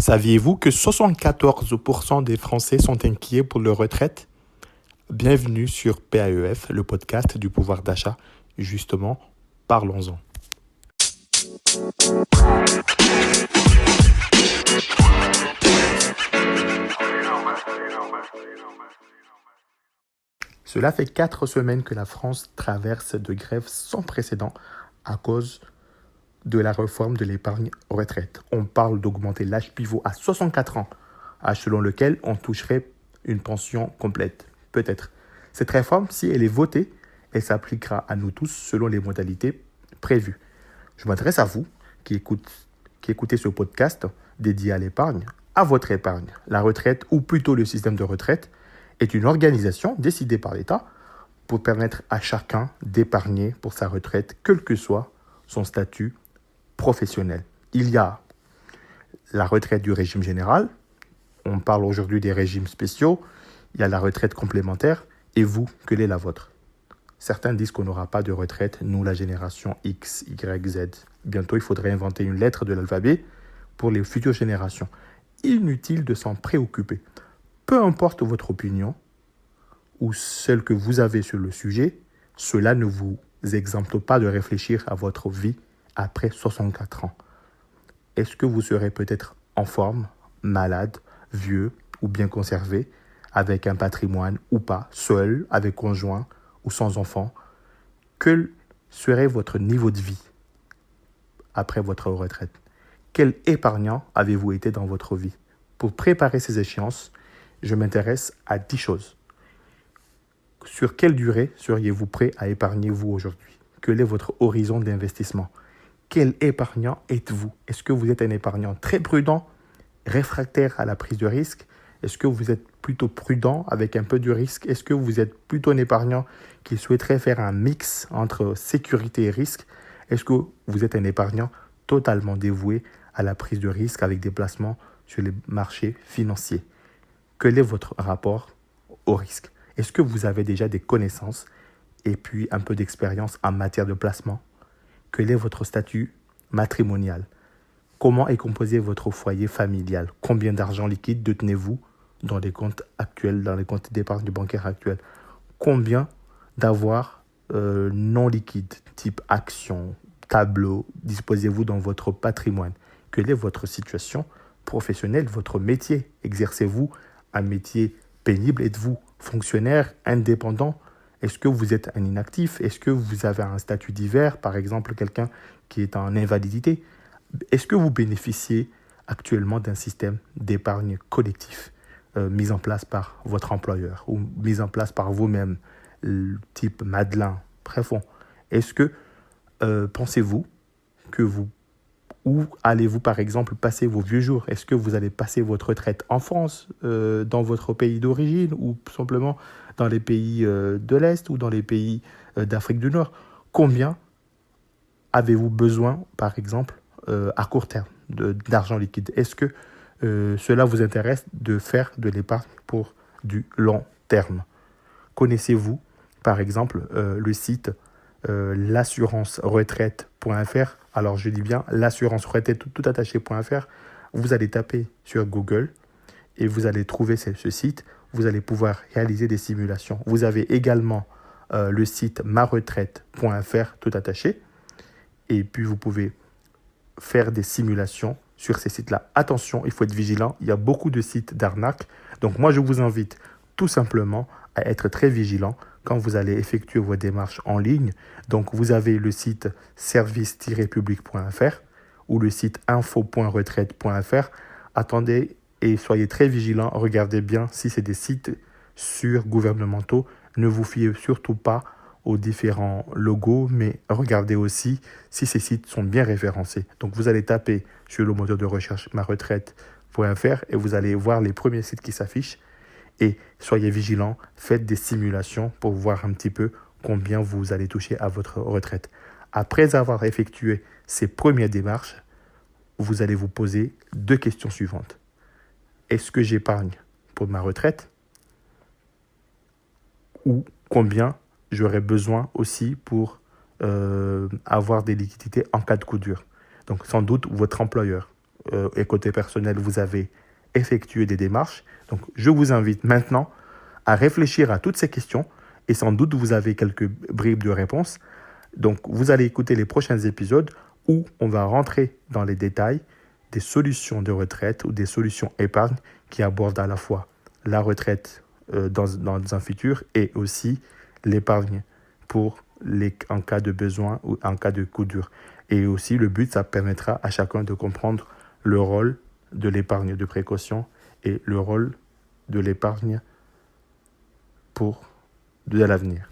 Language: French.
Saviez-vous que 74% des Français sont inquiets pour leur retraite? Bienvenue sur PAEF, le podcast du pouvoir d'achat. Justement, parlons-en. Cela fait 4 semaines que la France traverse de grèves sans précédent à cause de la réforme de l'épargne retraite. On parle d'augmenter l'âge pivot à 64 ans, âge selon lequel on toucherait une pension complète. Peut-être. Cette réforme, si elle est votée, elle s'appliquera à nous tous selon les modalités prévues. Je m'adresse à vous qui écoutez ce podcast dédié à l'épargne, à votre épargne. La retraite, ou plutôt le système de retraite, est une organisation décidée par l'État pour permettre à chacun d'épargner pour sa retraite, quel que soit son statut professionnel. Il y a la retraite du régime général, on parle aujourd'hui des régimes spéciaux, il y a la retraite complémentaire, et vous, quelle est la vôtre? Certains disent qu'on n'aura pas de retraite, nous la génération X, Y, Z. Bientôt, il faudrait inventer une lettre de l'alphabet pour les futures générations. Inutile de s'en préoccuper. Peu importe votre opinion ou celle que vous avez sur le sujet, cela ne vous exempte pas de réfléchir à votre vie après 64 ans. Est-ce que vous serez peut-être en forme, malade, vieux ou bien conservé, avec un patrimoine ou pas, seul, avec conjoint ou sans enfant? Quel serait votre niveau de vie après votre retraite? Quel épargnant avez-vous été dans votre vie? Pour préparer ces échéances, je m'intéresse à 10 choses. Sur quelle durée seriez-vous prêt à épargner vous aujourd'hui? Quel est votre horizon d'investissement? Quel épargnant êtes-vous? Est-ce que vous êtes un épargnant très prudent, réfractaire à la prise de risque? Est-ce que vous êtes plutôt prudent avec un peu de risque? Est-ce que vous êtes plutôt un épargnant qui souhaiterait faire un mix entre sécurité et risque? Est-ce que vous êtes un épargnant totalement dévoué à la prise de risque avec des placements sur les marchés financiers? Quel est votre rapport au risque? Est-ce que vous avez déjà des connaissances et puis un peu d'expérience en matière de placement? Quel est votre statut matrimonial? Comment est composé votre foyer familial? Combien d'argent liquide détenez-vous dans les comptes actuels, dans les comptes d'épargne bancaire actuels? Combien d'avoirs non liquides, type actions, tableaux, disposez-vous dans votre patrimoine? Quelle est votre situation professionnelle, votre métier? Exercez-vous un métier pénible? Êtes-vous fonctionnaire, indépendant? Est-ce que vous êtes un inactif? Est-ce que vous avez un statut divers, par exemple quelqu'un qui est en invalidité? Est-ce que vous bénéficiez actuellement d'un système d'épargne collectif mis en place par votre employeur ou mis en place par vous-même, type Madelin, bref, est-ce que pensez-vous que où allez-vous par exemple passer vos vieux jours? Est-ce que vous allez passer votre retraite en France, dans votre pays d'origine ou simplement dans les pays de l'Est ou dans les pays d'Afrique du Nord? Combien avez-vous besoin par exemple à court terme d'argent liquide? Est-ce que cela vous intéresse de faire de l'épargne pour du long terme? Connaissez-vous par exemple le site l'assurance-retraite.fr? Alors je dis bien l'assurance-retraite tout attaché.fr. Vous allez taper sur Google et vous allez trouver ce site. Vous allez pouvoir réaliser des simulations. Vous avez également le site maretraite.fr tout attaché. Et puis vous pouvez faire des simulations sur ces sites-là. Attention, il faut être vigilant. Il y a beaucoup de sites d'arnaque. Donc moi, je vous invite tout simplement à être très vigilant quand vous allez effectuer vos démarches en ligne. Donc vous avez le site service-public.fr ou le site info.retraite.fr. Attendez et soyez très vigilants. Regardez bien si c'est des sites gouvernementaux. Ne vous fiez surtout pas aux différents logos, mais regardez aussi si ces sites sont bien référencés. Donc vous allez taper sur le moteur de recherche maretraite.fr et vous allez voir les premiers sites qui s'affichent. Et soyez vigilants, faites des simulations pour voir un petit peu combien vous allez toucher à votre retraite. Après avoir effectué ces premières démarches, vous allez vous poser 2 questions suivantes. Est-ce que j'épargne pour ma retraite? Ou combien j'aurais besoin aussi pour avoir des liquidités en cas de coup dur? Donc sans doute votre employeur et côté personnel, vous avez effectué des démarches. Donc, je vous invite maintenant à réfléchir à toutes ces questions et sans doute vous avez quelques bribes de réponses. Donc, vous allez écouter les prochains épisodes où on va rentrer dans les détails des solutions de retraite ou des solutions épargne qui abordent à la fois la retraite dans un futur et aussi l'épargne en cas de besoin ou en cas de coup dur. Et aussi, le but, ça permettra à chacun de comprendre le rôle de l'épargne de précaution et le rôle de l'épargne pour de l'avenir.